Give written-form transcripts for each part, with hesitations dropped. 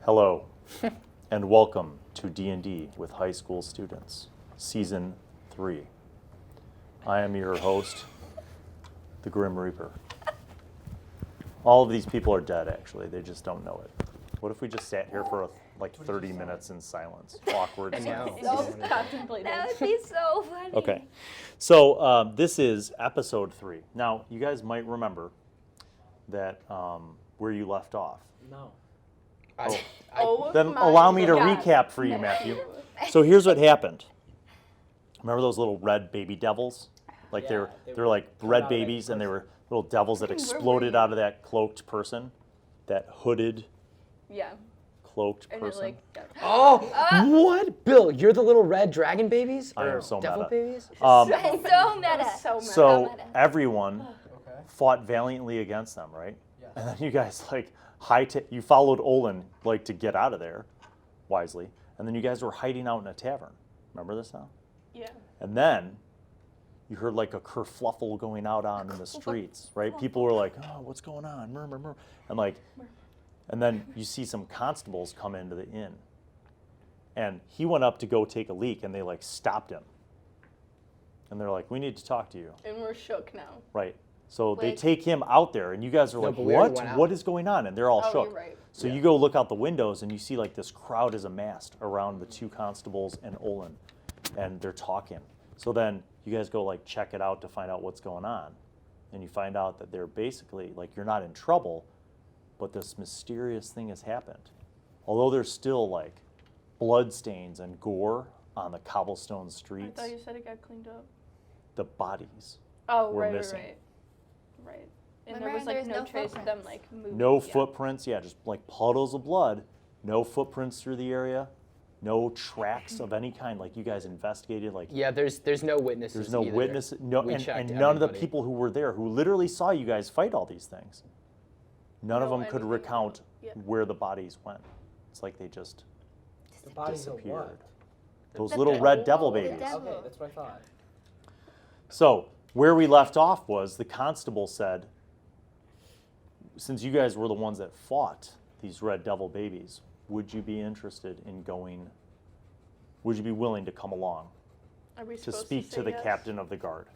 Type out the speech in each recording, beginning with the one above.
Hello, and welcome to D&D with high school students, Season 3. I am your host, the Grim Reaper. All of these people are dead, actually. They just don't know it. What if we just sat here for like 30 minutes in silence? Awkward silence. So contemplative. That would be so funny. Okay, so this is episode 3. Now, you guys might remember that where you left off. No. Then allow me to recap for you, Matthew. So here's what happened. Remember those little red baby devils? Like Yeah, they're like red babies, and they were little devils that exploded out of that cloaked person, that hooded, cloaked person. Oh, what? Bill, you're the little red dragon babies? I am so devil meta. babies? So meta. So everyone fought valiantly against them, right? Yes. And then you guys you followed Olin to get out of there, wisely, and then you guys were hiding out in a tavern. Remember this now? Yeah. And then you heard a kerfluffle going out on in the streets, right? People were like, "Oh, what's going on?" Murmur, murmur. And then you see some constables come into the inn, and he went up to go take a leak, and they stopped him, and they're like, "We need to talk to you." And we're shook now. Right. So they take him out there, and you guys are like, but we already "What? went out. What is going on?" And they're all shook. You're right. So you go look out the windows, and you see this crowd is amassed around the two constables and Olin, and they're talking. So then you guys go check it out to find out what's going on, and you find out that they're basically you're not in trouble, but this mysterious thing has happened. Although there's still blood stains and gore on the cobblestone streets, I thought you said it got cleaned up. the bodies Oh, were right, missing. right. And there was no trace of them moving. No footprints, just puddles of blood. No footprints through the area. No tracks of any kind. You guys investigated. Yeah, there's no witnesses. There's no either. witness. No, We and checked none of the everybody. people who were there, who literally saw you guys fight all these things, none of Know them could anything recount about- yeah. where the bodies went. It's like they just The bodies of disappeared. what? Those The little devil. red devil The babies. devil. Okay, that's what I thought. So where we left off was the constable said, since you guys were the ones that fought these red devil babies, would you be interested in going? Would you be willing to come along Are we to supposed speak say to the yes? captain of the guard?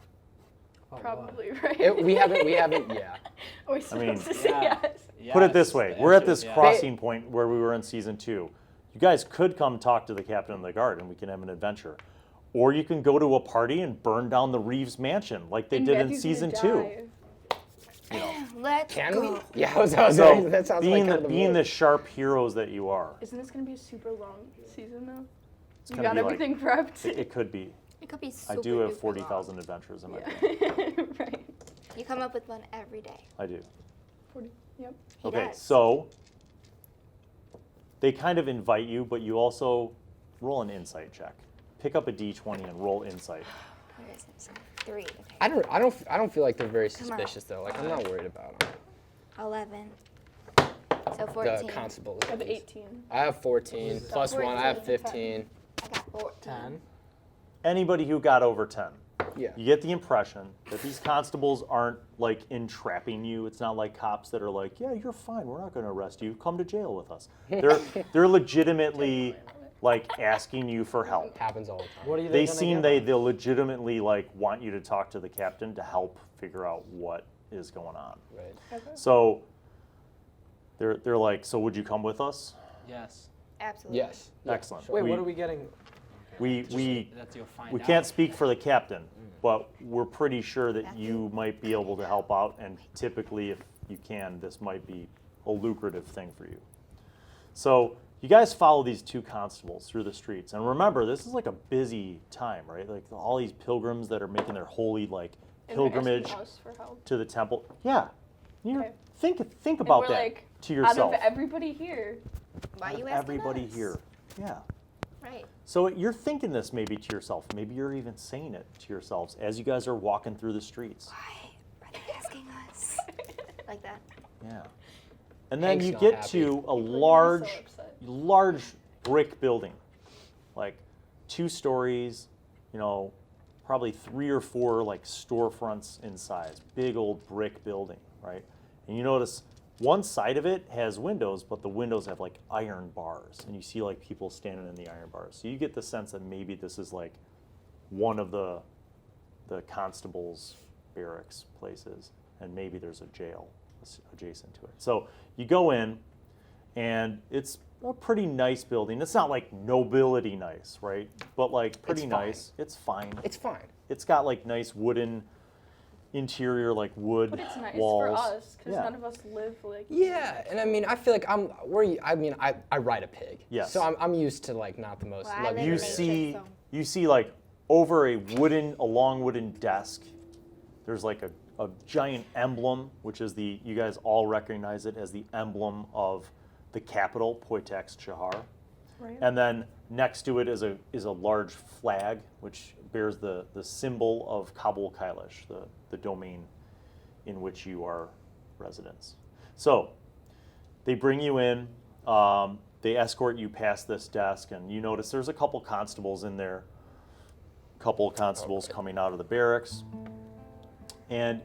Oh, Probably, right? We haven't, yeah. Are we supposed mean, to say yeah. yes? Put it this way, we're at this yeah. crossing point where we were in season 2. You guys could come talk to the captain of the guard and we can have an adventure. Or you can go to a party and burn down the Reeves mansion like they And did in Matthew's season gonna 2. die. Let's Can go. we? Yeah, So that sounds being, like being the sharp heroes that you are, Isn't this going to be a super long season, though? it's You gonna got be everything prepped? it could be. It could be I super do have duper 40,000 long. adventures in my brain. Yeah. Right. You come up with one every day. I do. 40. Yep. He Okay, does. so they kind of invite you, but you also roll an insight check. Pick up a d20 and roll insight. Where is it? 3. Okay. I don't feel like they're very Come on. suspicious though. I'm not worried about them. 11. So 14. The constables. I have 18. I have 14 plus 1. I have 14. 15. I got 14. 10. Anybody who got over 10. Yeah. You get the impression that these constables aren't entrapping you. It's not like cops that are like, "Yeah, you're fine. We're not going to arrest you. Come to jail with us." They're legitimately asking you for help. Happens all the time. What are you They gonna seem give they'll us? legitimately want you to talk to the captain to help figure out what is going on. Right. Okay. So they're like, "So would you come with us?" Yes. Absolutely. Yes. Yeah, Excellent. sure. Wait, We- what are we getting? We That you'll find we out. can't speak for the captain, but we're pretty sure that you might be able to help out, and typically, if you can, this might be a lucrative thing for you. So you guys follow these two constables through the streets, and remember, this is a busy time, right? All these pilgrims that are making their holy And they're pilgrimage asking us for help. to the temple. Yeah, Okay. think And about we're that to Out yourself. of everybody here, Why are you asking Everybody us? here, yeah. Right. So you're thinking this maybe to yourself. Maybe you're even saying it to yourselves as you guys are walking through the streets. Why are they asking us? Like that. Yeah. And then Hengst you not get happy. to a People are gonna be large, so upset. large brick building, 2 stories, probably 3 or 4 storefronts in size. Big old brick building, right? And you notice one side of it has windows, but the windows have like iron bars, and you see like people standing in the iron bars. So you get the sense that maybe this is like one of the constables' barracks places, and maybe there's a jail adjacent to it. So you go in, and it's a pretty nice building. It's not like nobility nice, right? But like pretty It's fine. nice. It's fine. It's fine. It's got like nice wooden interior, like wood But it's nice walls. for us because Yeah. none of us live like. Yeah, and I mean, I feel like I ride a pig. Yes. So I'm used to like not the most. Well, I luxury. live You in see, Matrix, you see like over a long wooden desk, there's like a giant emblem, which is you guys all recognize it as the emblem of the capital, Poitex Chahar. Right. And then next to it is a large flag, which bears the symbol of Kabul Kailish, the domain in which you are residents. So they bring you in, they escort you past this desk, and you notice there's a couple constables in there, coming out of the barracks. And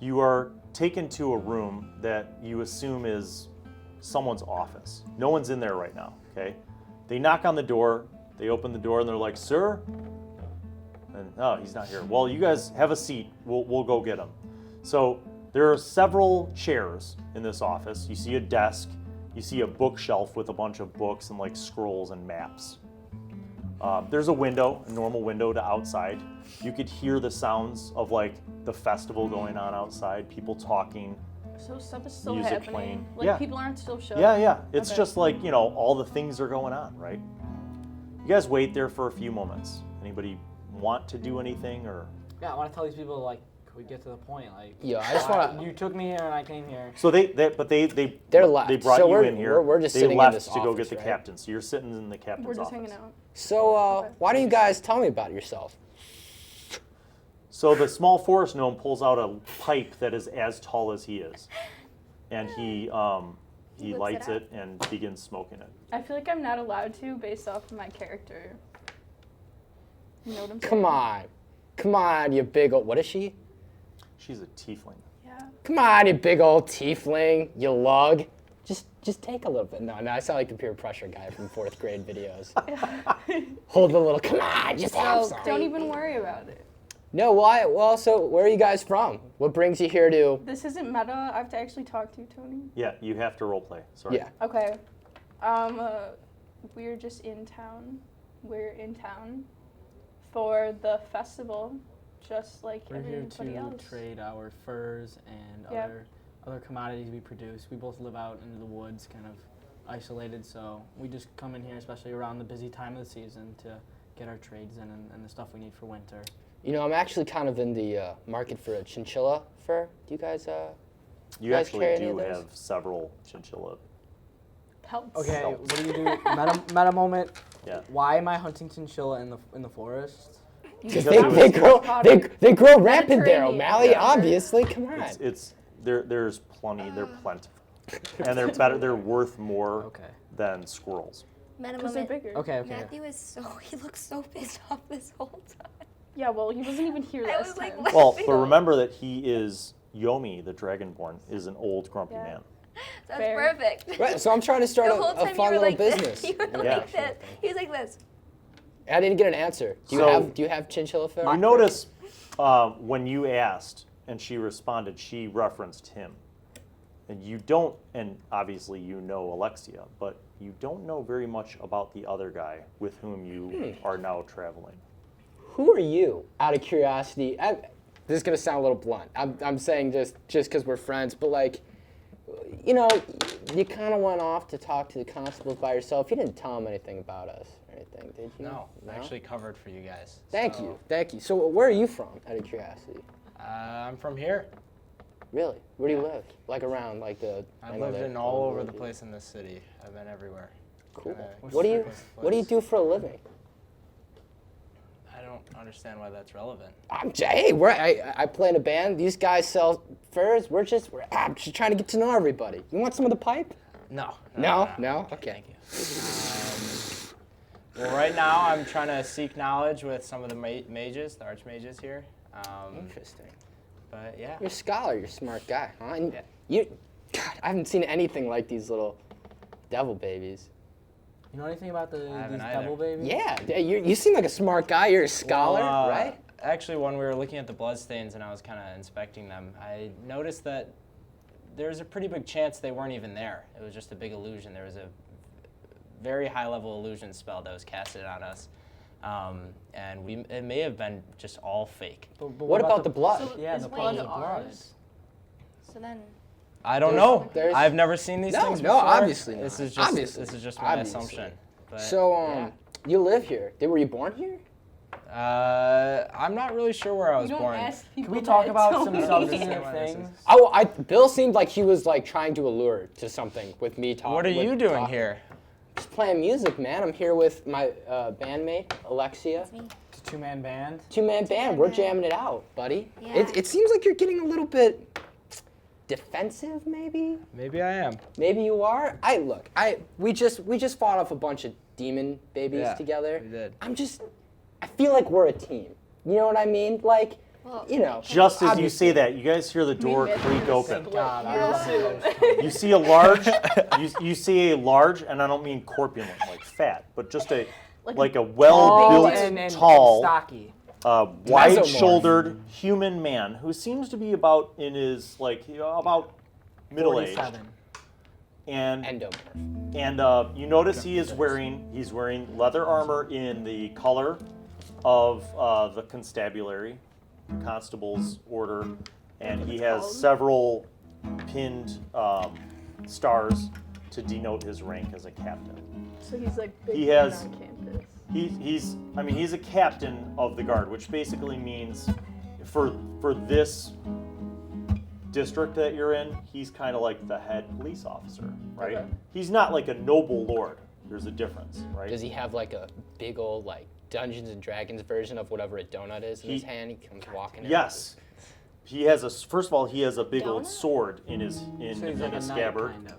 you are taken to a room that you assume is someone's office. No one's in there right now, okay? They knock on the door, they open the door, and they're like, "Sir?" And, "Oh, he's not here." "Well, you guys have a seat. We'll go get him." So there are several chairs in this office. You see a desk. You see a bookshelf with a bunch of books and like scrolls and maps. There's a window, a normal window to outside. You could hear the sounds of like the festival going on outside, people talking. So stuff is still Music happening. playing. Like Yeah. people aren't still showing. Yeah. It's Okay. just like, all the things are going on, right? You guys wait there for a few moments. Anybody want to do anything or? Yeah, I want to tell these people, like, can we get to the point? Like, Yeah, I just want to. You took me here and I came here. So they They're left. They brought So you we're- in here. we're just they sitting in left this to go office, get the right? captain. So you're sitting in the captain's We're just office. hanging out. So Okay. why don't you guys tell me about yourself? So the small forest gnome pulls out a pipe that is as tall as he is, and he whips lights it it and begins smoking it. I feel like I'm not allowed to based off of my character. You know what I'm saying? Come on, you big old. What is she? She's a tiefling. Yeah. Come on, you big old tiefling, you lug. Just take a little bit. No, I sound like the peer pressure guy from 4th grade videos. Hold the little. Come on, just have So some. Don't even worry about it. No, why? Well, so where are you guys from? What brings you here to? This isn't meta. I have to actually talk to you, Tony. Yeah, you have to roleplay. Sorry. Yeah. Okay. We're just in town. We're in town for the festival, just like We're here everybody to else. trade our furs and Yep. other commodities we produce. We both live out into the woods, kind of isolated, so we just come in here, especially around the busy time of the season, to get our trades in and the stuff we need for winter. I'm actually kind of in the market for a chinchilla fur. Do you guys? You guys actually carry any do of those? have several chinchilla. Pelts. Okay, Felt. what do you do? Meta moment. Yeah. Why am I hunting chinchilla in the forest? Because Because they it was grow Pottery. they grow rampant there, Mediterranean. O'Malley. Yeah. Obviously, come on. It's there's plenty. They're plentiful, and they're better. They're worth more Okay. than squirrels. Meta Because they're moment. bigger. Okay. Matthew he looks so pissed off this whole time. Yeah, well, he wasn't even here I last was like, time. what? Well, but remember that he is Yomi, the Dragonborn, is an old grumpy Yeah. man. That's Fair. perfect. Right, so I'm trying to start The whole a time fun you were little like business. this. You were Yeah. like this. He was like this. I didn't get an answer. Do you have chinchilla fur? You notice when you asked and she responded, she referenced him. And you don't, and obviously you know Alexia, but you don't know very much about the other guy with whom you are now traveling. Who are you? Out of curiosity, this is gonna sound a little blunt. I'm saying just because we're friends, but like, you kind of went off to talk to the constables by yourself. You didn't tell them anything about us or anything, did you? No, I actually covered for you guys. Thank you. So where are you from? Out of curiosity. I'm from here. Really? Where do you live? Like around like the? I I've know lived they're in all over the villages. place in this city. I've been everywhere. Cool. Kinda What do you place to What do you place. do for a living? I don't understand why that's relevant. Hey, I play in a band. These guys sell furs. I'm just trying to get to know everybody. You want some of the pipe? No. No. Okay. Thank you. Well, right now I'm trying to seek knowledge with some of the mages, the archmages here. Interesting. But yeah. You're a scholar. You're a smart guy, huh? And Yeah. God, I haven't seen anything like these little devil babies. You know anything about these haven't either. devil babies? Yeah, you seem like a smart guy. You're a scholar, Well, right? Actually, when we were looking at the bloodstains and I was kind of inspecting them, I noticed that there's a pretty big chance they weren't even there. It was just a big illusion. There was a very high-level illusion spell that was casted on us. And it may have been just all fake. But What about the blood? So Yeah, is the blood blood. ours? So then, I don't There's- know. there's- I've never seen these No, things no, before. obviously not. This is just Obviously. this is just my Obviously. assumption. But, So, yeah. you live here. Were you born here? I'm not really sure where I was You don't born. ask people Can we talk that, about don't some we? substantive what this things? is. Oh, Bill seemed like he was like trying to allure to something with me talking. What are you with doing talking. here? Just playing music, man. I'm here with my bandmate, Alexia. it's me. It's a two-man band. Two-man band. We're band. jamming it out, buddy. Yeah. It seems like you're getting a little bit defensive, maybe. Maybe I am. Maybe you are. We just fought off a bunch of demon babies Yeah, together. we did. I feel like we're a team. You know what I mean? Like, Well, you know. Just as you obviously. say that, you guys hear the door Maybe creak it's open. split God, I real was- soon. You see a large, you see a large, and I don't mean corpulent, like fat, but just a like a Tall well-built, and tall, stocky. wide-shouldered human man who seems to be about in his about middle age, 47. and Endomorph. you notice he's wearing leather armor in the color of the constabulary, constable's order, and he has called? several pinned stars to denote his rank as a captain. So he's like big He has- on campus. He's a captain of the guard, which basically means for this district that you're in, he's kind of like the head police officer, right? Okay. He's not like a noble lord. There's a difference, right? Does he have like a big old like Dungeons and Dragons version of whatever a donut is in his hand? He comes walking in. Yes. He has first of all, he has a big old Donut? sword in his So he's like a knight, scabbard. kind of.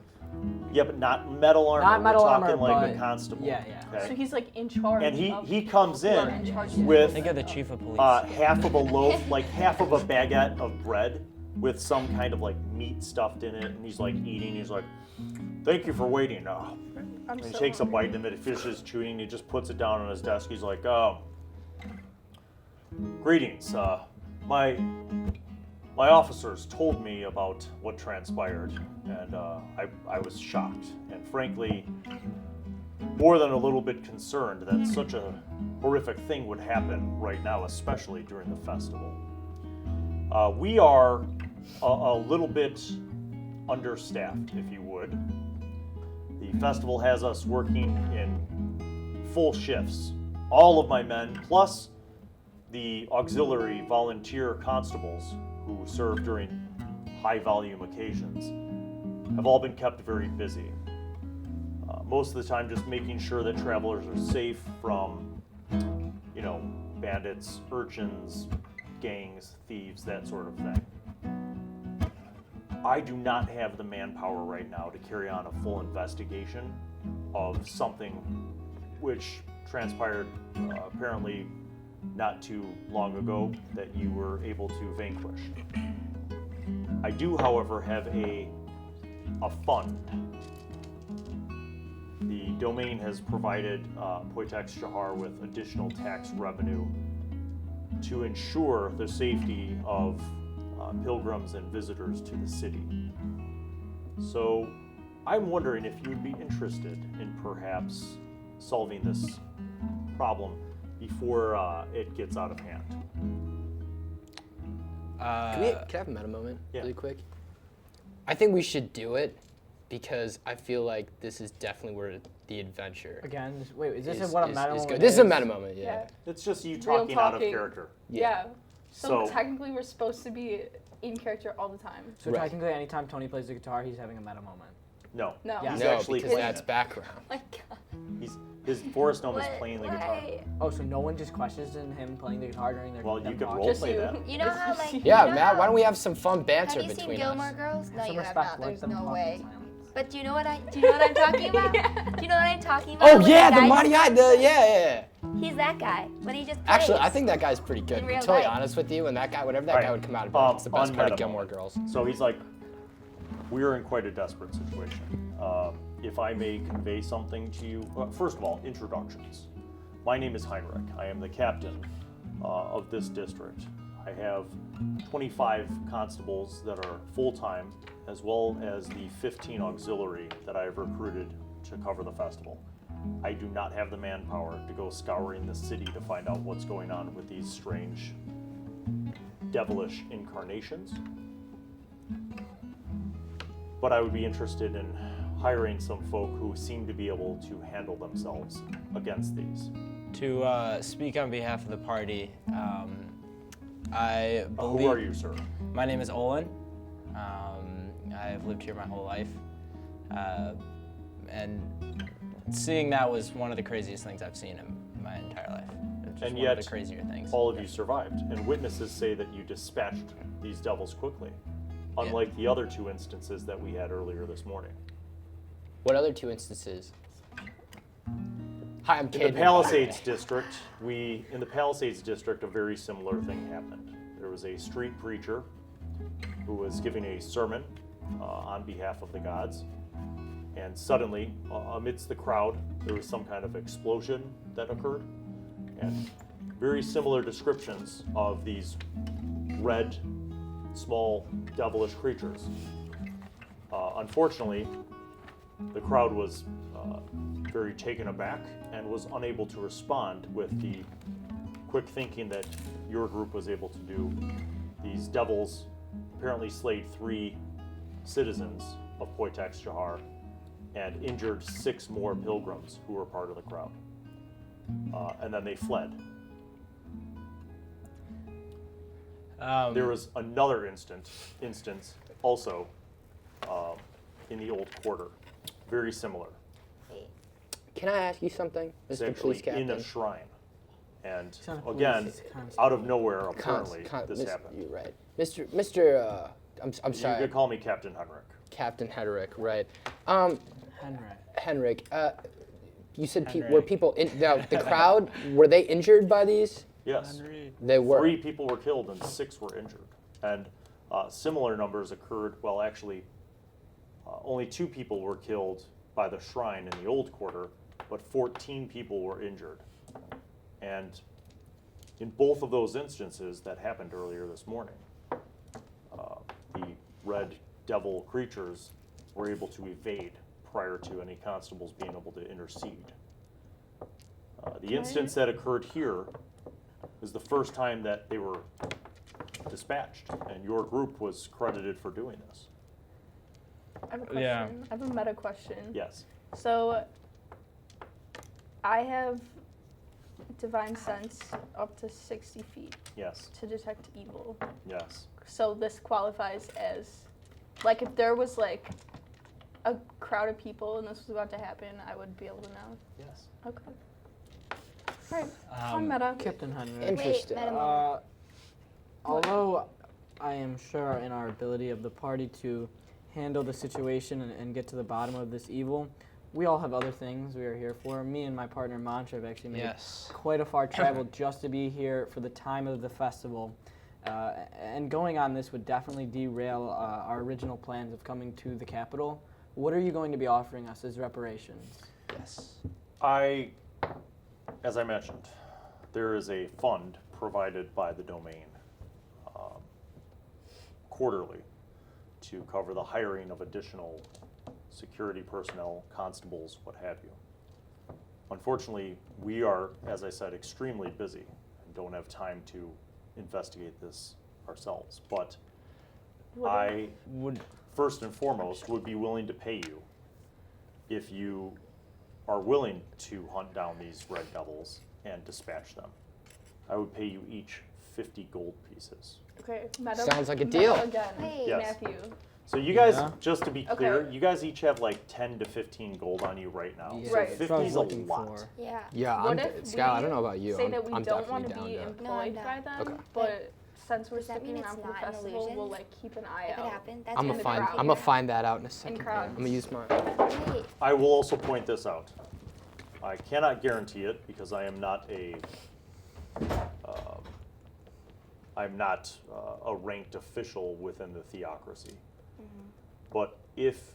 Yeah, but not metal armor. Not metal We're armor, talking like but a constable. yeah, yeah. So he's like in charge. And of he comes people who are in charge of with Think of the chief of police. half of a loaf, like half of a baguette of bread with some kind of like meat stuffed in it, and he's like eating. He's like, "Thank you for waiting." I'm And he so takes a hungry. bite and it finishes chewing. And he just puts it down on his desk. He's like, "Oh, greetings. My officers told me about what transpired, and I was shocked, and frankly, more than a little bit concerned that such a horrific thing would happen right now, especially during the festival. We are a little bit understaffed, if you would. The festival has us working in full shifts. All of my men, plus the auxiliary volunteer constables who serve during high volume occasions, have all been kept very busy. Most of the time just making sure that travelers are safe from, bandits, urchins, gangs, thieves, that sort of thing. I do not have the manpower right now to carry on a full investigation of something which transpired apparently not too long ago that you were able to vanquish. I do, however, have a fund. The domain has provided Poitex Jahar with additional tax revenue to ensure the safety of pilgrims and visitors to the city. So I'm wondering if you'd be interested in perhaps solving this problem before it gets out of hand. Can I have a meta moment Yeah. really quick? I think we should do it because I feel like this is definitely where the adventure Again, wait, is this is, what a is- meta is moment good. This is a is? meta moment, yeah. Yeah. It's just you Real talking out of talking. character. Yeah. So So- technically, we're supposed to be in character all the time. So Right. technically, anytime Tony plays the guitar, he's having a meta moment. No. No. Yeah. He's No, actually because playing that's it. background. Oh my god. His forest gnome is What? playing the guitar. Why? Oh, so no one just questions him playing the guitar during their Well, them you could talking? role Just play you. that. You know how like Yeah, you know Matt, why how- don't we have some fun banter Have you seen between Gilmore us? Girls? No, Some you have respect, not. let There's them no talk in way. silence. But do you know what I'm talking about? Do you know what I'm talking about? Oh With yeah, the guy- Monty Eye, yeah. He's that guy, but he just Actually, plays. I think that guy's pretty good. In To be real totally life. honest with you, and that guy, whatever that Right. guy would come out and be like, it's the best part of unmeta Gilmore moment. Girls. So he's like, We are in quite a desperate situation. If I may convey something to you, first of all, introductions. My name is Heinrich. I am the captain of this district. I have 25 constables that are full-time, as well as the 15 auxiliary that I have recruited to cover the festival. I do not have the manpower to go scouring the city to find out what's going on with these strange, devilish incarnations. But I would be interested in hiring some folk who seem to be able to handle themselves against these. To speak on behalf of the party, I believe... Who are you, sir? My name is Olin. I've lived here my whole life. And seeing that was one of the craziest things I've seen in my entire life. Just And one yet, of the crazier things. all of you survived, and witnesses say that you dispatched these devils quickly, unlike the other 2 instances that we had earlier this morning. What other 2 instances? Hi, I'm In Kane. the Palisades district, a very similar thing happened. There was a street preacher who was giving a sermon on behalf of the gods, and suddenly, amidst the crowd, there was some kind of explosion that occurred, and very similar descriptions of these red, small, devilish creatures. Unfortunately, the crowd was very taken aback and was unable to respond with the quick thinking that your group was able to do. These devils apparently slayed 3 citizens of Poitex Jahar and injured 6 more pilgrims who were part of the crowd. And then they fled. There was another instance also in the Old Quarter, very similar. Can I ask you something, It's Mr. actually Police Captain? in a shrine. And Sound again, police constable. out of nowhere, apparently, this Miss- happened. You're right. I'm You sorry. could call me Captain Heinrich. Captain Hederick, right. Henry. Henrik, you said Henrik. were people in the crowd, were they injured by these? Yes. They were. 3 people were killed and 6 were injured. And similar numbers occurred, well, actually, only 2 people were killed by the shrine in the Old Quarter, but 14 people were injured. And in both of those instances that happened earlier this morning, the red devil creatures were able to evade prior to any constables being able to intercede. The instance that occurred here is the first time that they were dispatched, and your group was credited for doing this. I have a question. Yeah. I have a meta question. Yes. So, I have divine sense up to 60 feet Yes. to detect evil. Yes. So this qualifies as, like, if there was like a crowd of people and this was about to happen, I would be able to know. Yes. Okay. All right. Fun meta. Captain Henry. Interesting. Wait, meta. Although I am sure in our ability of the party to handle the situation and get to the bottom of this evil, we all have other things we are here for. Me and my partner Mantra have actually made quite a far travel just to be here for the time of the festival. And going on this would definitely derail our original plans of coming to the capital. What are you going to be offering us as reparations? Yes. As I mentioned, there is a fund provided by the domain quarterly to cover the hiring of additional security personnel, constables, what have you. Unfortunately, we are, as I said, extremely busy and don't have time to investigate this ourselves. But I would, first and foremost, would be willing to pay you if you are willing to hunt down these red devils and dispatch them. I would pay you each 50 gold pieces. Okay. Meta. Sounds like a meta deal. Again. Wait. Yes. Matthew. So you guys, Yeah. just to be clear, Okay. you guys each have like 10 to 15 gold on you right now. Yeah, So Right. 50 what I is was a looking lot. for. Yeah. Yeah, What if Scout, I we don't know about you. say that we I'm don't want to definitely be down to- No, I'm employed by down. them, Okay. but since we're Does that mean sticking it's on for the not an festival, illusion? we'll like keep an eye If it out. happened, that's I'm in gonna the find. crowd. I'm gonna find that out in a second. crowds. I'm gonna use my. Wait. I will also point this out. I cannot guarantee it because I am not a ranked official within the theocracy. But if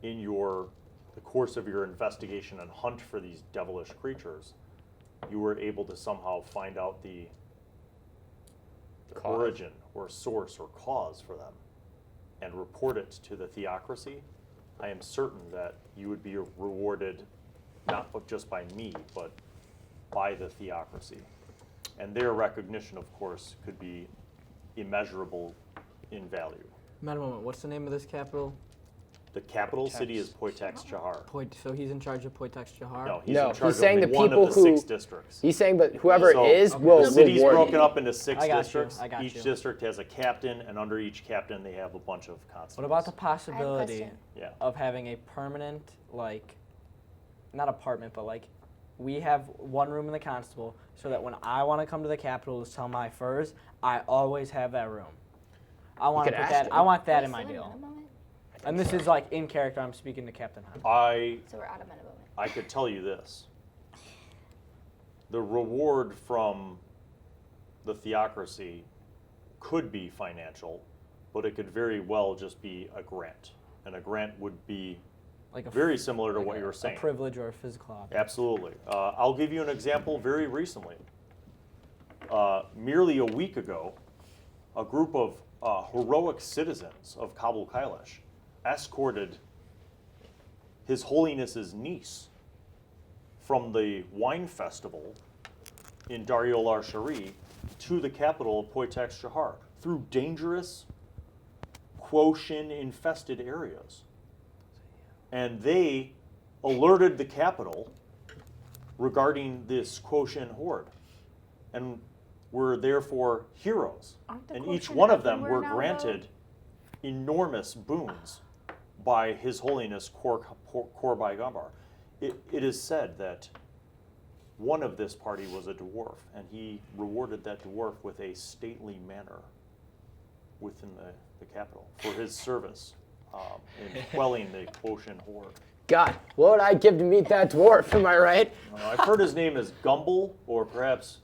in the course of your investigation and hunt for these devilish creatures, you were able to somehow find out the Cause. origin or source or cause for them and report it to the theocracy, I am certain that you would be rewarded not just by me, but by the theocracy. And their recognition, of course, could be immeasurable in value. Madam Moment, what's the name of this capital? The capital city is Poitex Chahar. So he's in charge of Poitex Chahar? No, he's No, in charge he's saying of the one people of the who- 6 districts. He's saying, but whoever So, is okay. will The city's reward broken you. up into 6 I got you, districts. I got Each you. district has a captain, and under each captain they have a bunch of constables. What about the possibility question. Yeah. of having a permanent, like, not apartment, but like, we have one room in the constable, so that when I want to come to the capital to sell my furs, I always have that room. I want to could put ask that. him. I want that Wait, in my still deal. meta moment? And this is like in character. I'm speaking to Captain Hunt. So we're out of meta moment. I could tell you this. The reward from the theocracy could be financial, but it could very well just be a grant. And a grant would be Like a very similar to like what a- you were saying. A privilege or a physical object. Absolutely. I'll give you an example very recently. Merely a week ago, a group of heroic citizens of Kabul Kailash escorted His Holiness's niece from the wine festival in Daryol Ar-Shari to the capital of Poitex Chahar through dangerous, Quoshin-infested areas. And they alerted the capital regarding this Quoshin horde and were therefore heroes. Aren't the And each Quoshin one of them everywhere were now, granted enormous boons by His Holiness Kor Baygambar. It is said that one of this party was a dwarf, and he rewarded that dwarf with a stately manor within the capital for his service in quelling the Quoshin horde. God, what would I give to meet that dwarf? Am I right? I've heard his name is Gumble, or perhaps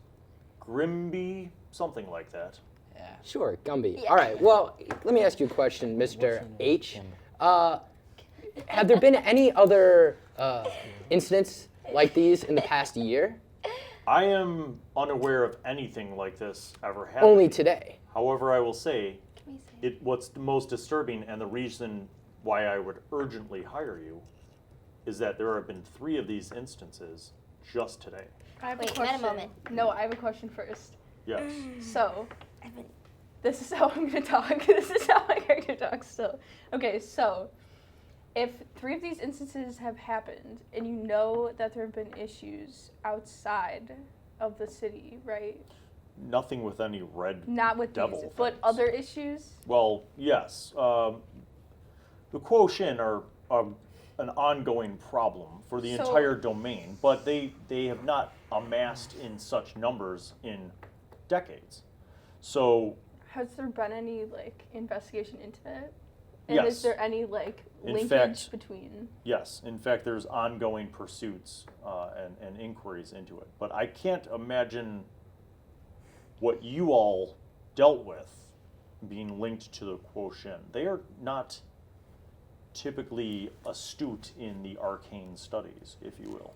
Grimby, something like that. Yeah. Sure, Gumby. Yeah. All right. Well, let me ask you a question, Mr. H. Have there been any other incidents like these in the past year? I am unaware of anything like this ever happening. Only today. However, I will say, Can we say what's the most disturbing and the reason why I would urgently hire you is that there have been 3 of these instances just today. I have Wait, a meta question. moment. No, I have a question first. Yes. So, I've been this is how I'm gonna talk. This is how my character talks still. Okay, so if 3 of these instances have happened and you know that there have been issues outside of the city, right? Nothing with any red. Not with Devil these, but things. other issues? Well, yes. The Quoshin are an ongoing problem for the So- entire domain, but they have not amassed in such numbers in decades. So Has there been any like investigation into that? And Yes. is there any like In linkage fact- between? yes, in fact, there's ongoing pursuits and inquiries into it. But I can't imagine what you all dealt with being linked to the Quoshin. They are not typically astute in the arcane studies, if you will.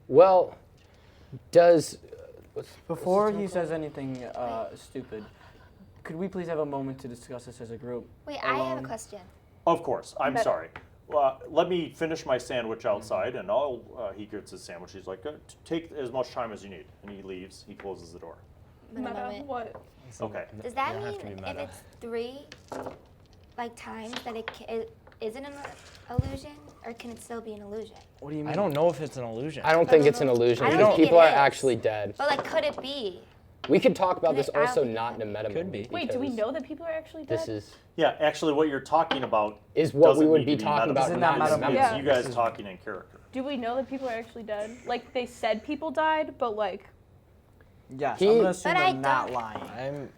Well, does Before he says anything stupid, could we please have a moment to discuss this as a group? Wait, I have a alone? question. Of course, I'm But- sorry. Let me finish my sandwich outside, and he gets his sandwich. He's like, take as much time as you need. And he leaves, he closes the door. Meta Meta, moment. what? Okay. Does that You don't have to mean be if meta. it's 3 like times that it isn't an illusion, or can it still be an illusion? What do you mean? I don't know if it's an illusion. I don't think it's an illusion. I don't because think people it are is. actually dead. But like, could it be? We could talk about I this don't also think not it in a meta Could moment be. Wait, do we because know that people are actually dead? This is Yeah, actually, what you're talking about what we doesn't would need be to talking meta. about Isn't not that in a meta- meta It's Yeah. you moment. guys talking in character. Do we know that people are actually dead? Like they said people died, but like Yes, He- I'm gonna assume But they're I not don't- lying.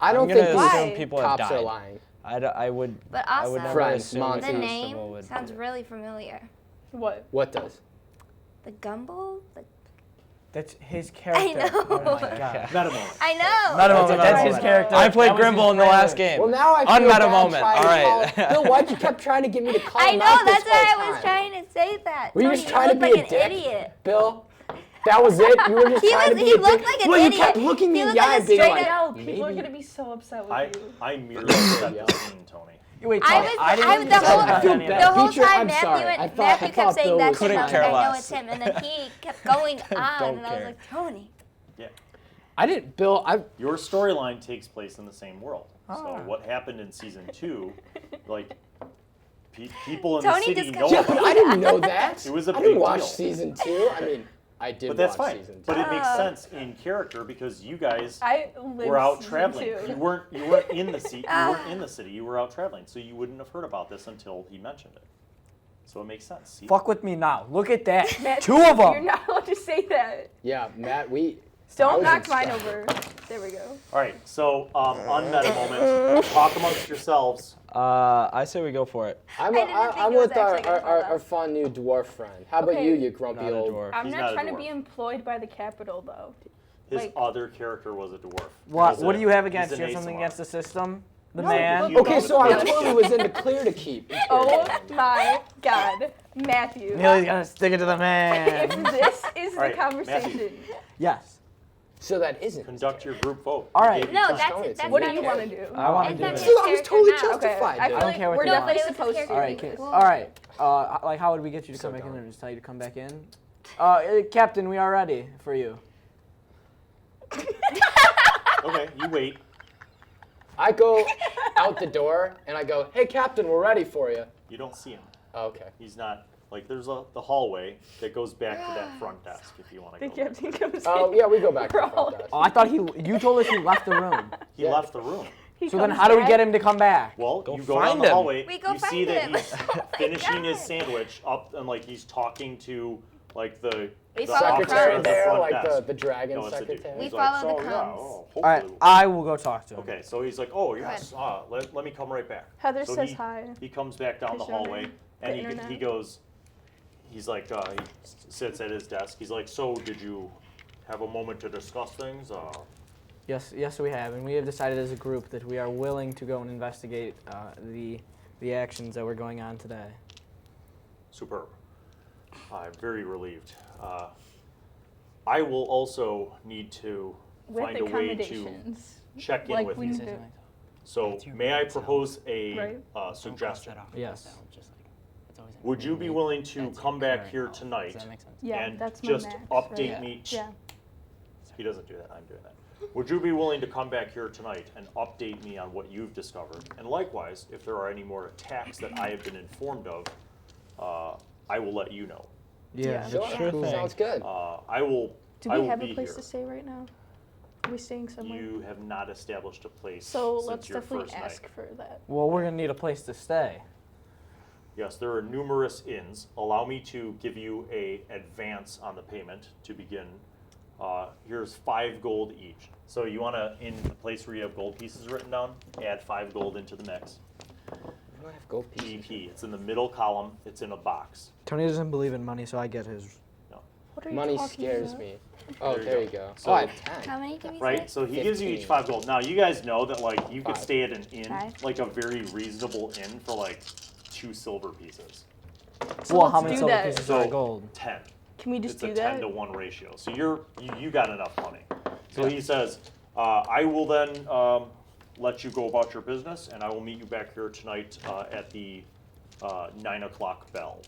I don't I'm think gonna these assume Why? people have cops died. are lying. I would. But I would also, never Friends, assume Monty. the that name people would sounds do it. really familiar. what? What does? The Gumble? That's his character. know. Oh my god. Meta moment. I know. Meta That's moment. a That's meta his moment. character. I played That was his Grimble in the last trailer. game. Well, now I feel Unmeta bad moment. trying All to right. call- Bill, why'd you kept trying to get me to call I him know. out this That's why whole I was time? trying to say that. Were you Tony, just trying to look be like a an dick, idiot. Bill? That was it? You were just He trying to was- be he a looked dick? like an Well, you idiot. kept looking me He in the looked eye like a being straight like, No, people are maybe. gonna be so upset with I you. merely set the scene, Tony. Wait, I Tony, was, I didn't I, even the say whole, that. I feel the bad. whole Beecher, time I'm Matthew, sorry. and, I thought Matthew kept Bill saying that was to him. Couldn't I was care like, I know less. it's him. And then he kept going on, Don't and I was care. like, Tony. Yeah. I didn't, Bill, Your storyline takes place in the same world. Ah. So what happened in season 2, like people in Tony the city just know kept- Yeah, but about I it. didn't know that. It was a I didn't big watch deal. season 2. I mean, I did But that's watch fine. season 2. But it makes Oh. sense in character because you guys I lived were out season traveling. 2. You weren't in the city. You weren't in the city. You were out traveling, so you wouldn't have heard about this until he mentioned it. So it makes sense. See? Fuck with me now. Look at that. Matt, 2 of them. You're not allowed to say that. Yeah, Matt, I Don't was knock mine excited. over. There we go. All right. So unmeta moment. Talk amongst yourselves. I say we go for it. I'm, I didn't think I'm it was with our, actually gonna fall our fun new dwarf friend. How about Okay. you, you grumpy Not a old... dwarf. I'm He's not not a trying to dwarf. be employed by the Capitol, though. His Like- other character was a dwarf. What? He's What a- do you have he's against? an You have something ASMR. against the system? The No, man? you Okay, don't. so I Yeah. totally was in the clear to keep. Oh my God, Matthew. Neely's gonna stick it to the If man. this is All right, the conversation, Yes. So that isn't. Conduct your group vote. All We right. gave you No, time. that's what do not you his- want to do? I want to It's do not this. his I was totally character now. justified. I feel dude. like care what we're they definitely want. supposed to. All All right, right, kids. kids. Cool. All right. Like, how would we get you to So come back in dumb. or just tell you to come back in? Captain, we are ready for you. Okay, you wait. I go out the door and I go, hey, Captain, we're ready for you. You don't see him. Oh, okay. He's not like there's the hallway that goes back to that front desk if you want to The go. there. captain comes Oh, in. yeah, we go back to the We're all- front desk. Oh, I thought you told us he left the room. He Yeah. left the room. He So then comes how do we back. get him to come back? Well, Go you go down find the him. hallway. We go you see find that him. he's Oh my finishing his God. sandwich up and like he's talking to like the We the follow officer Secretary at the there, front like desk. the dragon No, it's a dude. secretary. We He's like, follow the "So, yeah, comms." oh, All right, hopefully." I will go talk to him. Okay, so he's like, oh yes, let me come right back. Heather So says he, hi. He comes back down the Because you're hallway on and the he internet. goes, he's like, he sits at his desk. He's like, so did you have a moment to discuss things? Yes, we have, and we have decided as a group that we are willing to go and investigate the actions that were going on today. Superb. I'm very relieved. I will also need to With find a way to accommodations. check in Like with we you. need to. So may I propose a Right. suggestion? Yes. Would you be willing to come back here tonight Does that make sense? Yeah, and that's my just max, update right? me? Yeah. He doesn't do that. I'm doing that. Would you be willing to come back here tonight and update me on what you've discovered? And likewise, if there are any more attacks that I have been informed of, I will let you know. Yeah. Sure, Sure thing. sounds good. I will. Do I we will have be a place here. to stay right now? Are we staying somewhere? You have not established a place So since let's your definitely first ask night. for that. Well, we're gonna need a place to stay. Yes, there are numerous inns. Allow me to give you a advance on the payment to begin. Here's 5 gold each. So you want to, in the place where you have gold pieces written down, add 5 gold into the mix. I don't have gold pieces. GP. It's in the middle column. It's in a box. Tony doesn't believe in money, so I get his. What are you Money talking scares about? me. Oh, There you there go. you go. So- Oh, I have 10. How many did we say? Right? So he gives you each 15. 5 gold. Now you guys know that like you could 5. stay at an inn, 5? like a very reasonable inn for like 2 silver pieces. So Well, how let's many do silver that. pieces So are gold? 10. Can we just It's do a that? 10-to-1 ratio. So you got enough money. So Yeah. he says, I will then let you go about your business, and I will meet you back here tonight at the 9 o'clock bell.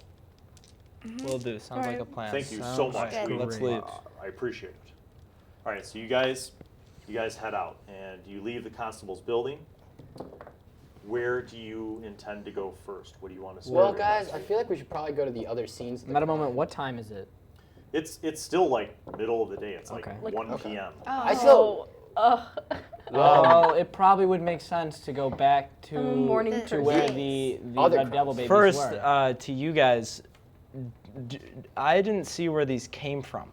Will do. Sounds like a plan. Thank you so Sounds much. good. We- Let's leave. I appreciate it. All right, so you guys head out, and you leave the constable's building. Where do you intend to go first? What do you want to start? Well, guys, I feel like we should probably go to the other scenes. of the Meta crime. moment. What time is it? It's still like middle of the day. It's like Okay. 1 Okay. p.m. I still. Well, it probably would make sense to go back to I'm a morning to where person. the Other Red Devil crimes. babies First, were. to you guys, I didn't see where these came from.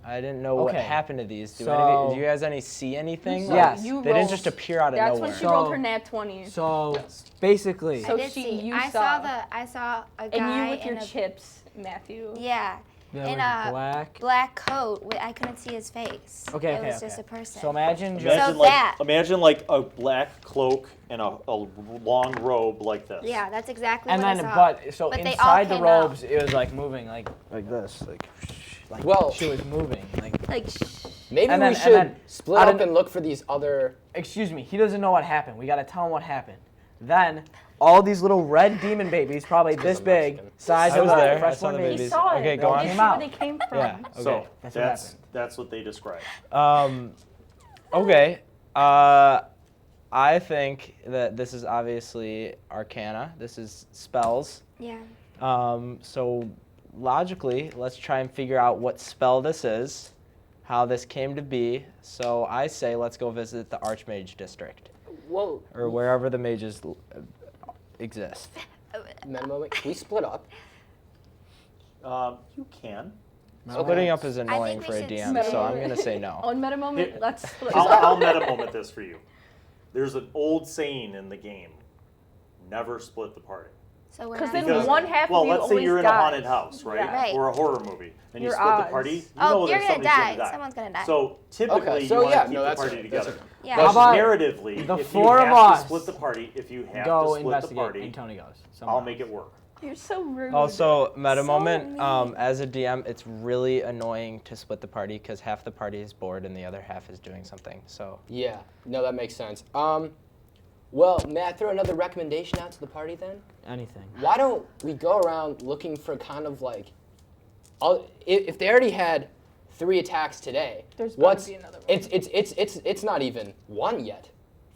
I didn't know what Okay. happened to these. Do So- you guys see anything? Yes. You They didn't rolled- just appear out of That's nowhere. when she So- rolled her nat 20. So Yes. basically, I So did she- see. you I saw. saw a guy And you with in your a chips, Matthew. Yeah, That in was a black. coat. I couldn't see his face. Okay, It okay, was just okay. a person. So imagine just Imagine So like that- imagine like a black cloak and a long robe like this. Yeah, that's exactly and what then I saw. but so But they all inside the came out. robes it was like moving like this like Well- she was moving like Like, Maybe And we then- should and then split out up of- and look for these other. excuse me, he doesn't know what happened. We gotta tell him what happened. Then all these little red demon babies, probably this I'm big, Mexican. size I of was a there. I freshborn saw the baby. He babies. saw it. Okay, They go on. see Came where out. they came from. Yeah. So Okay. That's what happened. that's what they describe. Okay. I think that this is obviously Arcana. This is spells. yeah. So logically, let's try and figure out what spell this is, how this came to be. So I say let's go visit the Archmage District, Whoa. or wherever the mages exist. Moment. Can we split up? You can. Splitting up is I annoying think for we a should DM, split so I'm up. going to say no. On meta moment, Here- let's split. I'll meta moment this for you. There's an old saying in the game: never split the party. So we're Because not then Because- one half Well, of you let's say always you're in a dies. haunted house, right? Yeah. Right. Or a horror movie, and you Your split the odds. party. You Oh, know you're that gonna somebody's die. gonna die. Someone's gonna die. So typically, Okay, you so want yeah, to keep no, the that's party right, that's together. right. Yeah. But How about narratively, the if four you of have us to split the party, if you have Go to split the investigate party, and Tony goes. I'll make it work. You're so rude. Also, meta So moment, mean. as a DM, it's really annoying to split the party because half the party is bored and the other half is doing something. So Yeah. No, that makes sense. Well, may I throw another recommendation out to the party then? Anything. Why don't we go around looking for kind of like, if they already had 3 attacks today, There's bound to be another one. it's not even 1 yet,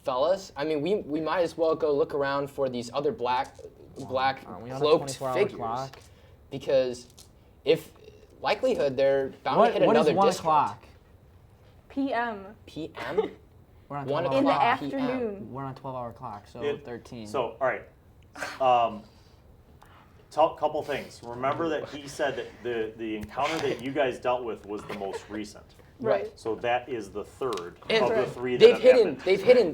fellas. I mean, we might as well go look around for these other black Aren't we on a cloaked 24-hour figures, clock? because if likelihood they're bound to hit What is another 1 district. o'clock? PM PM. We're on 1 12 in the o'clock PM. PM. afternoon. We're on a 12-hour clock, so It- 13. So, all right. Couple things. Remember that he said that the encounter that you guys dealt with was the most recent. Right. So that is the third And of the Right. 3 that They've have hidden. happened. They've hidden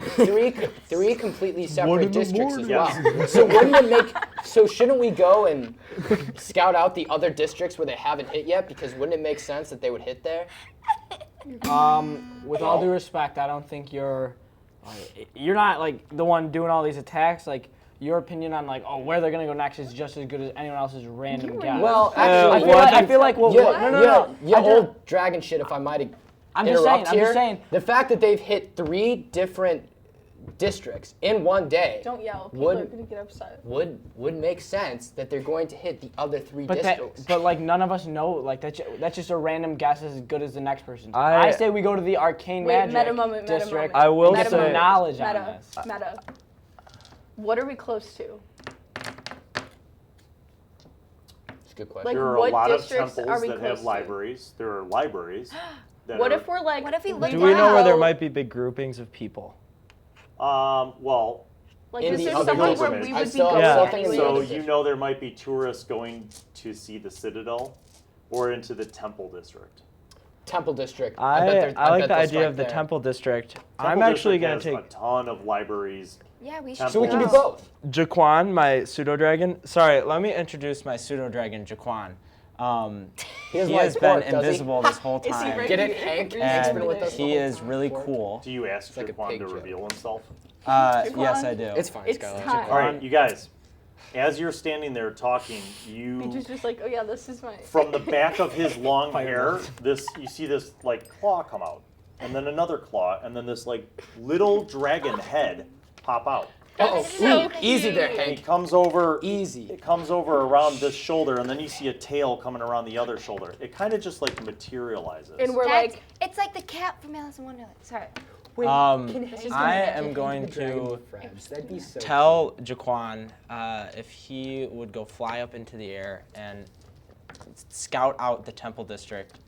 three completely separate districts as Yes. well. So wouldn't it make? So shouldn't we go and scout out the other districts where they haven't hit yet? Because wouldn't it make sense that they would hit there? With all due respect, I don't think you're not like the one doing all these attacks. Like your opinion on like where they're gonna go next is just as good as anyone else's random You guess. Well, I actually, feel like well, yeah, no. yeah, I old just- dragon shit. If I might I'm just interrupt saying. here, I'm just saying. the fact that they've hit 3 different districts in 1 day Don't yell. People Would- are going to get upset. would make sense that they're going to hit the other 3 But districts. like none of us know. Like that's just a random guess as good as the next person. I- I say we go to the arcane Wait, magic meta moment, meta district. moment. I will and get some say- knowledge on Meta. this. Meta. What are we close to? It's a good question. Like, There are a what lot of districts temples are we that close have to? libraries. There are libraries. That What are, if we're like? What if we look do we know where there Wow. might be big groupings of people? Well, Like, in is the there other somewhere where pilgrimage. we I would be still- going I'm still thinking anyway? the so other you district. know there might be tourists going to see the Citadel or into the Temple District. Temple district. I bet like the they'll idea strike of the there. Temple District. Temple I'm actually District going to has take a ton of libraries. Yeah, we So should. So we can do go. both. Jaquan, my pseudo dragon. Sorry, let me introduce my pseudo dragon, Jaquan. He has He like has been pork, does he? invisible this whole Is he time. right? Get it, Hank? Hank's been with And us the he whole is time. really Pork. cool. Do you ask like a Jaquan pig to joke. reveal himself? Yes, I do. It's fine, It's Skylar. time. All right, you guys. As you're standing there talking, you Peach is just like, oh yeah, this is my. from the back of his long hair, you see this like claw come out, and then another claw, and then this like little dragon head pop out. Uh-oh. so Ooh, easy there, cute. And Hank. it comes over. Easy. It comes over around this shoulder, and then you see a tail coming around the other shoulder. It kind of just like materializes. And we're That's, like, it's like the cat from Alice in Wonderland. Sorry. I am going to That'd be so tell Jaquan if he would go fly up into the air and scout out the Temple District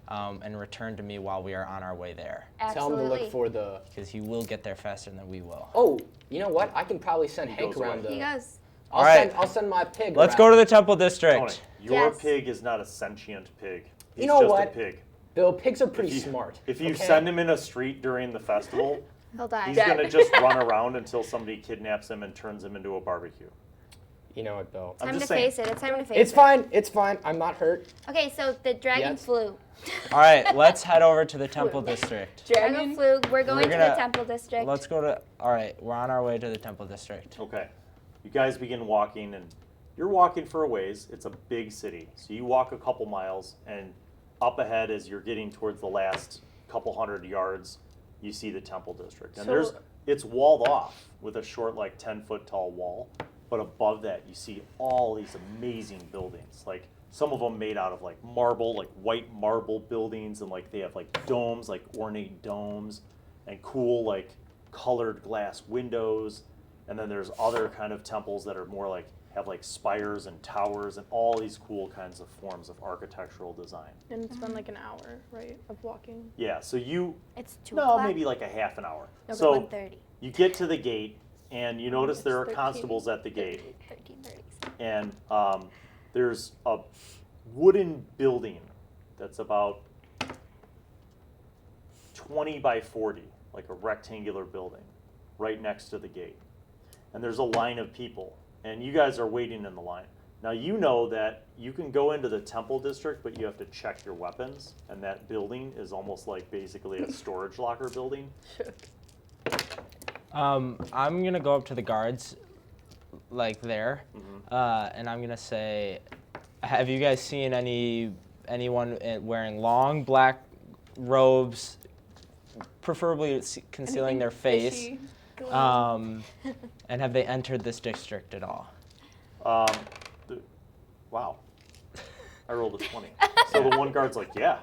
and return to me while we are on our way there. Tell him Absolutely. to look for the. Because he will get there faster than we will. Oh, you know what? I can probably send He Hank goes around away. He the. goes. I'll Alright. send my pig. Let's around. go to the Temple District. Tony, your Yes. pig is not a sentient pig. He's You know just what? a pig. Bill, pigs are pretty If you- smart. If you okay? send him in a street during the festival, He'll die. he's gonna just run around until somebody kidnaps him and turns him into a barbecue. You know it, Bill. Time to just saying. face it. It's time to face It's it. fine. It's fine. I'm not hurt. Okay, so the dragon Yes. flew. All right, let's head over to the Temple District. Dragon flew. We're going to the gonna- temple district. Let's go to. All right, we're on our way to the Temple District. Okay. You guys begin walking, and you're walking for a ways. It's a big city. So you walk a couple miles, and up ahead, as you're getting towards the last couple hundred yards, you see the Temple District. And So- it's walled off with a short, like 10-foot tall wall. But above that, you see all these amazing buildings. Like, some of them made out of like marble, like white marble buildings, and like they have like domes, like ornate domes, and cool like colored glass windows. And then there's other kind of temples that are more like have like spires and towers and all these cool kinds of forms of architectural design. And it's been like an hour, right, of walking. Yeah, so you It's 2 no, o'clock. maybe like a half an hour. Okay, So 1:30. you get to the gate, and you notice it's there are 13. constables at the gate. 13:30. And there's a wooden building that's about 20 by 40, like a rectangular building, right next to the gate. And there's a line of people, and you guys are waiting in the line. Now you know that you can go into the temple district, but you have to check your weapons, and that building is almost like basically a storage locker building. I'm gonna go up to the guards, like there, Mm-hmm. and I'm gonna say, have you guys seen anyone wearing long black robes, preferably concealing their face? Fishy, glowing. And have they entered this district at all? Wow. I rolled a 20. So the one guard's like, yeah.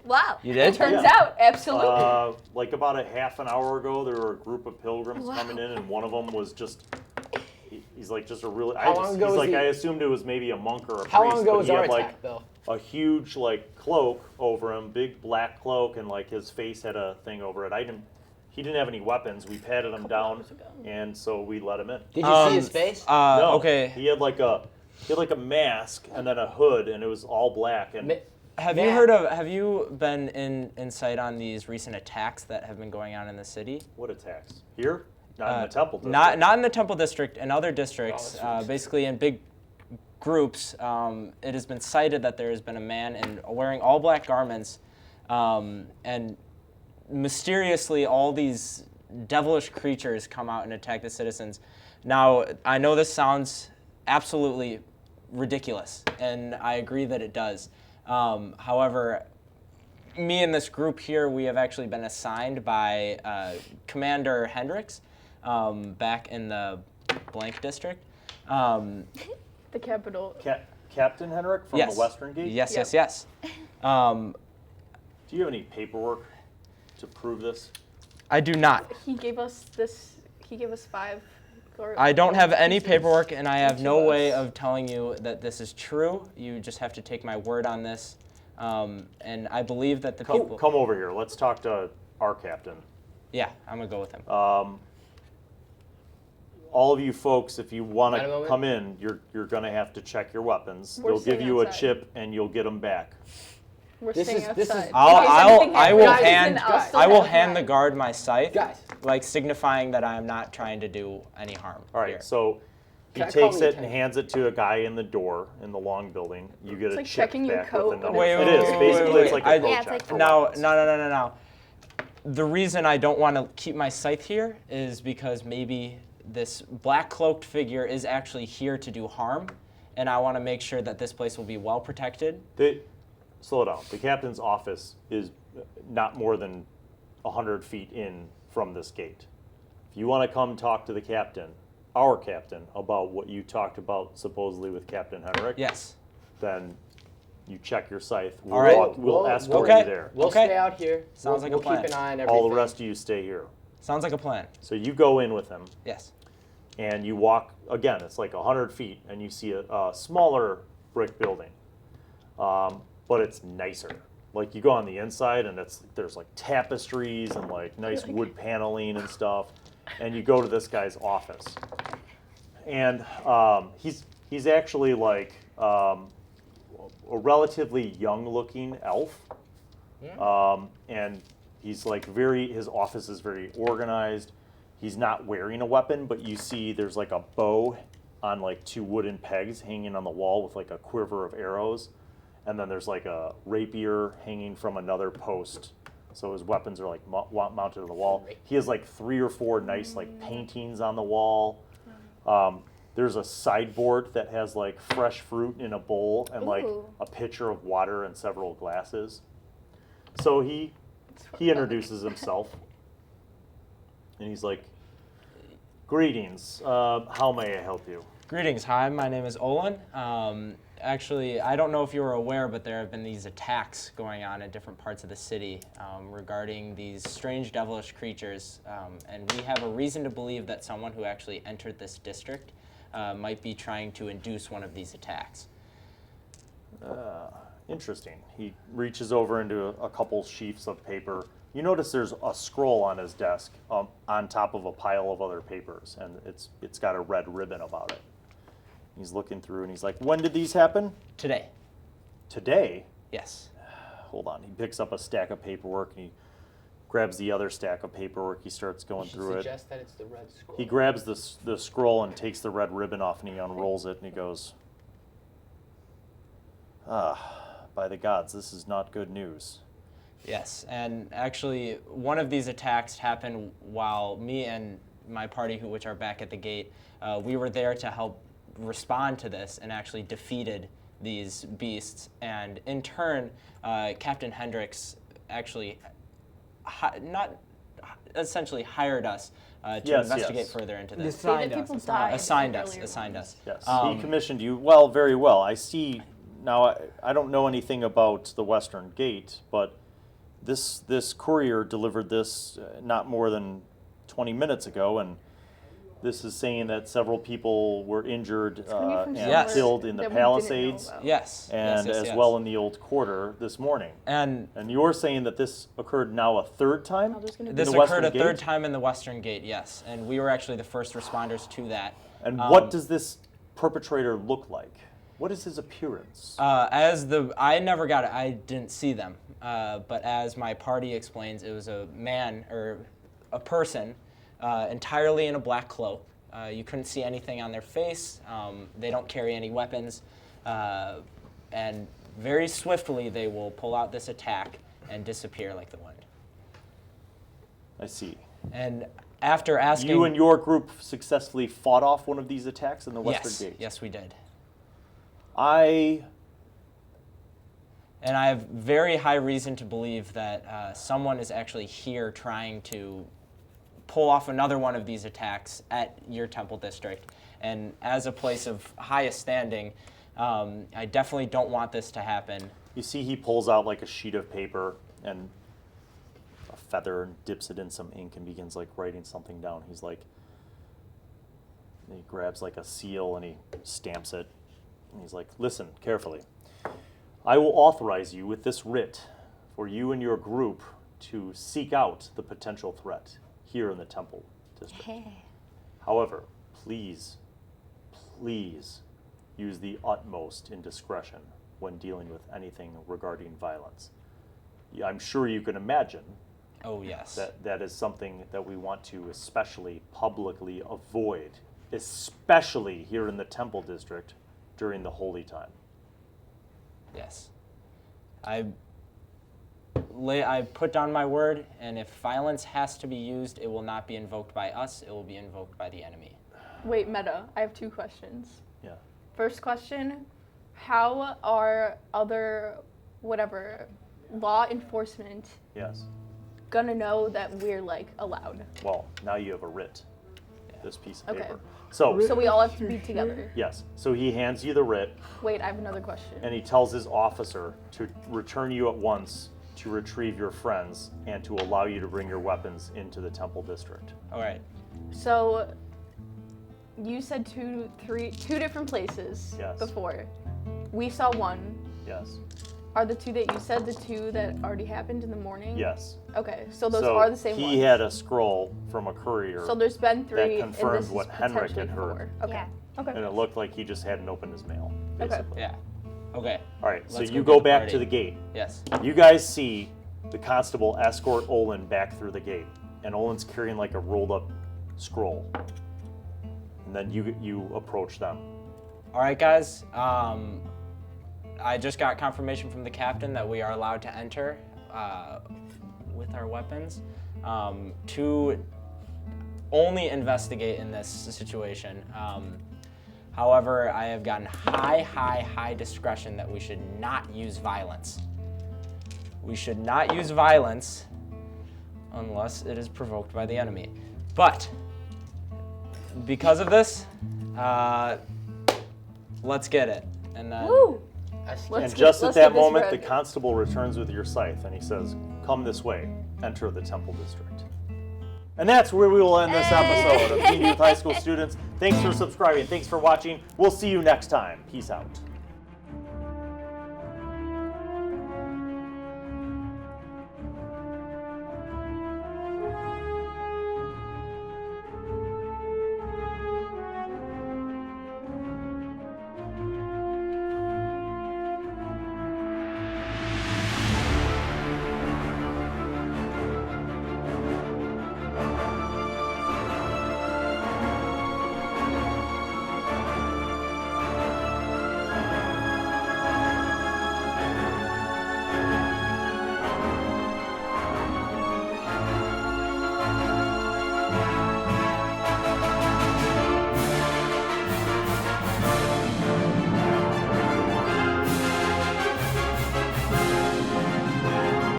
Wow. You did? Turns Yeah. out, absolutely. Like about a half an hour ago, there were a group of pilgrims Wow. coming in, and one of them was just, he's like just a really, How long ago he's was like, he- I assumed it was maybe a monk or a priest, How long ago but was he our had like attack, Bill? a huge like cloak over him, big black cloak, and like his face had a thing over it. He didn't have any weapons. We patted him down, hours ago. and so we let him in. Did you see his face? No, Okay. He had like a mask and then a hood, and it was all black. And Have you been in sight on these recent attacks that have been going on in the city? what attacks? Here? Not in the temple district. Not in the Temple District, in other districts, that's right. basically in big groups. It has been cited that there has been a man wearing all black garments, and mysteriously all these devilish creatures come out and attack the citizens. Now, I know this sounds absolutely ridiculous, and I agree that it does. However, me and this group here, we have actually been assigned by Commander Hendricks back in the blank district. The capital. Captain Henrik from Yes. the Western Gate? Yes, Yep. yes, yes. Do you have any paperwork to prove this? I do not. He gave us this. He gave us 5. I don't have any pieces paperwork, and I have each no of way us. of telling you that this is true. You just have to take my word on this. And I believe that the people. Come over here. Let's talk to our captain. Yeah, I'm gonna go with him. All of you folks, if you want Got a to moment? come in, you're going to have to check your weapons. We're They'll give staying you a outside. chip, and you'll get them back. We're This staying is- this is- outside. I will Guys, hand I'll still I will have hand mine. the guard my scythe, Guys. like signifying that I am not trying to do any harm. All right, here. so he Can I call takes the it and attendant? hands it to a guy in the door in the long building. You get It's a like chip checking your back coat, with a but number. it's It like- is. Wait, Basically, wait, it's like wait. a coat Yeah, it's check like for No, weapons. no. The reason I don't want to keep my scythe here is because maybe this black cloaked figure is actually here to do harm, and I want to make sure that this place will be well protected. Slow down. The captain's office is not more than 100 feet in from this gate. If you want to come talk to the captain, our captain, about what you talked about supposedly with Captain Henrik, Yes. then you check your scythe. All right. We'll escort okay. you there. We'll Okay. stay out here. Sounds like a we'll plan. keep an eye on everything. All the rest of you stay here. Sounds like a plan. So you go in with him, Yes. and you walk, again, it's like 100 feet, and you see a smaller brick building, but it's nicer. Like, you go on the inside, and there's like tapestries and like nice wood paneling and stuff, and you go to this guy's office, and he's actually like a relatively young-looking elf, and he's like his office is very organized. He's not wearing a weapon, but you see there's like a bow on like 2 wooden pegs hanging on the wall with like a quiver of arrows. And then there's like a rapier hanging from another post. So his weapons are like mounted on the wall. He has like 3 or 4 nice like paintings on the wall. There's a sideboard that has like fresh fruit in a bowl and like Ooh. a pitcher of water and several glasses. So he introduces himself. And he's like, greetings, how may I help you? Greetings, hi, my name is Olin. Actually, I don't know if you were aware, but there have been these attacks going on in different parts of the city regarding these strange devilish creatures. And we have a reason to believe that someone who actually entered this district might be trying to induce one of these attacks. Interesting. He reaches over into a couple sheafs of paper. You notice there's a scroll on his desk on top of a pile of other papers, and it's got a red ribbon about it. He's looking through, and he's like, when did these happen? Today. Today? Yes. Hold on. He picks up a stack of paperwork, and he grabs the other stack of paperwork. He starts going through it. Suggest that it's the red scroll. He grabs the scroll and takes the red ribbon off, and he unrolls it, and he goes, by the gods, this is not good news. Yes, and actually, one of these attacks happened while me and my party, which are back at the gate, we were there to help respond to this and actually defeated these beasts. And in turn, Captain Hendricks actually not essentially hired us to Yes, investigate yes. further into They this. Say assigned that us. people died. Assigned earlier us. Yes, Um, he commissioned you. Well, very well. I see. Now, I don't know anything about the Western Gate, but this courier delivered this not more than 20 minutes ago, and this is saying that several people were injured coming from and Yes. killed in the that we didn't know Palisades, about. Yes. and yes, as yes. well in the Old Quarter this morning. And And you're saying that this occurred now a third time? Oh, there's gonna be this the occurred Western a third Gate? time in the Western Gate, yes. And we were actually the first responders to that. And what does this perpetrator look like? What is his appearance? I never got it. I didn't see them. But as my party explains, it was a man or a person entirely in a black cloak. You couldn't see anything on their face. They don't carry any weapons. And very swiftly, they will pull out this attack and disappear like the wind. I see. And after asking... You and your group successfully fought off one of these attacks in the Western Gate? Yes, we did. I And I have very high reason to believe that someone is actually here trying to pull off another one of these attacks at your temple district. And as a place of highest standing, I definitely don't want this to happen. You see he pulls out like a sheet of paper and a feather and dips it in some ink and begins like writing something down. He's like, he grabs like a seal and he stamps it. And he's like, listen carefully. I will authorize you with this writ for you and your group to seek out the potential threat here in the temple district. However, please use the utmost in discretion when dealing with anything regarding violence. I'm sure you can imagine Oh, yes. that is something that we want to especially publicly avoid, especially here in the temple district during the holy time. Yes. I put down my word, and if violence has to be used, it will not be invoked by us, it will be invoked by the enemy. Wait, Meta, I have 2 questions. Yeah. First question, how are other, law enforcement Yes. gonna know that we're, allowed? Well, now you have a writ, this piece of Okay. paper. So, So we all have to be together. yes. So he hands you the writ, Wait, I have another question. and he tells his officer to return you at once to retrieve your friends and to allow you to bring your weapons into the temple district. All right. So, you said two different places Yes. before. We saw one. Yes. Are the 2 that you said the 2 that already happened in the morning? Yes. Okay, so those So are the same ones. he had a scroll from a courier, So there's been 3, that and confirmed this is what Henrik potentially had heard. 4. Okay. Yeah. Okay. and it looked like he just hadn't opened his mail, Okay. basically. Yeah. Okay. All right, so Let's you go go get the back party. to the gate. Yes. You guys see the constable escort Olin back through the gate, and Olin's carrying like a rolled up scroll. and then you approach them. All right, guys. I just got confirmation from the captain that we are allowed to enter with our weapons to only investigate in this situation. However, I have gotten high discretion that we should not use violence. We should not use violence unless it is provoked by the enemy. But because of this, let's get it. And then Woo! And just at that moment, the constable returns with your scythe, and he says, "Come this way. Enter the Temple District." And that's where we will end this episode of Teen Youth High School students. Thanks for subscribing. Thanks for watching. We'll see you next time. Peace out.